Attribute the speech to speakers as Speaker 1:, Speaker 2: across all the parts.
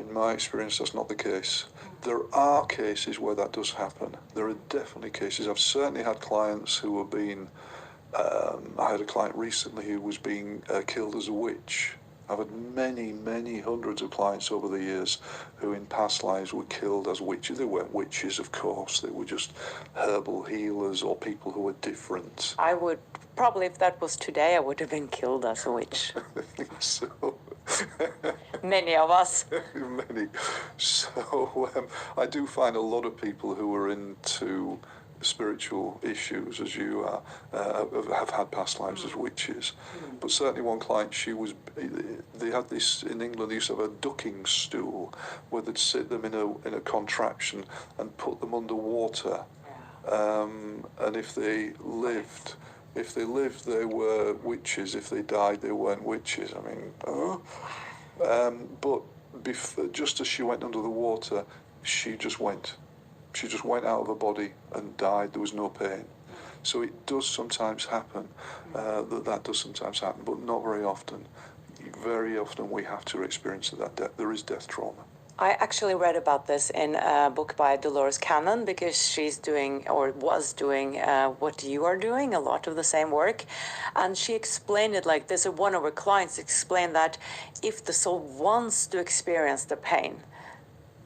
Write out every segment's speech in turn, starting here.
Speaker 1: In my experience, that's not the case. There are cases where that does happen. There are definitely cases. I've certainly had clients who have been, I had a client recently who was being killed as a witch. I've had many, many hundreds of clients over the years who in past lives were killed as witches. They weren't witches, of course. They were just herbal healers or people who were different.
Speaker 2: I would, probably if that was today, I would have been killed as a witch.
Speaker 1: I think so.
Speaker 2: Many of us.
Speaker 1: Many. So I do find a lot of people who are into spiritual issues, as you are, have had past lives as witches. But certainly one client, they had this, in England they used to have a ducking stool where they'd sit them in a contraption and put them under water. And if they lived, they were witches. If they died, they weren't witches. I mean, but just as she went under the water, she just went out of her body and died. There was no pain. So it does sometimes happen, that does sometimes happen, but not very often. Very often we have to experience that death. There is death trauma.
Speaker 2: I actually read about this in a book by Dolores Cannon, because she's doing, or was doing, what you are doing, a lot of the same work. And she explained it like this. One of her clients explained that if the soul wants to experience the pain,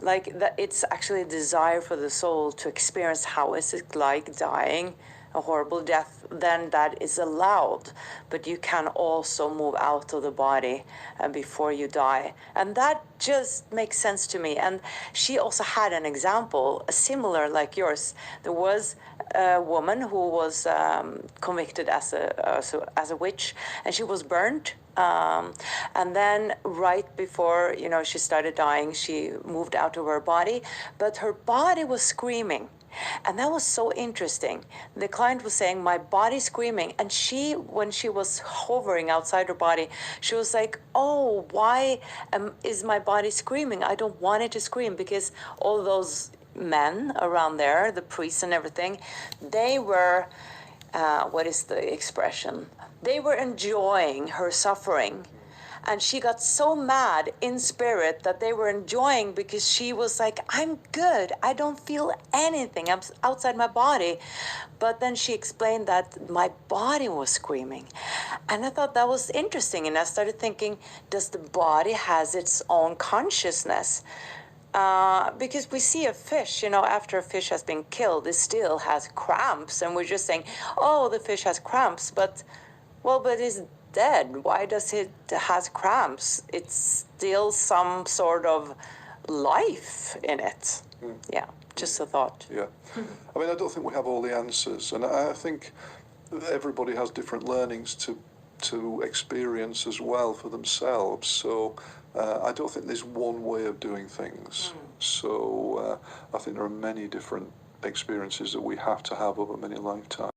Speaker 2: like that, it's actually a desire for the soul to experience how is it like dying a horrible death, then that is allowed. But you can also move out of the body before you die. And that just makes sense to me. And she also had an example, similar like yours. There was a woman who was convicted as a witch, and she was burnt. And then right before, she started dying, she moved out of her body, but her body was screaming. And that was so interesting. The client was saying, my body's screaming. And when she was hovering outside her body, she was like, oh, why is my body screaming? I don't want it to scream, because all those men around there, the priests and everything, they were, what is the expression? They were enjoying her suffering. And she got so mad in spirit that they were enjoying, because she was like, I'm good. I don't feel anything. I'm outside my body. But then she explained that my body was screaming. And I thought that was interesting. And I started thinking, does the body has its own consciousness? Because we see a fish, after a fish has been killed, it still has cramps. And we're just saying, oh, the fish has cramps. But it's dead. Why does it has cramps? It's still some sort of life in it. Yeah, just a thought.
Speaker 1: Yeah. I mean, I don't think we have all the answers. And I think everybody has different learnings to experience as well for themselves. So I don't think there's one way of doing things. So I think there are many different experiences that we have to have over many lifetimes.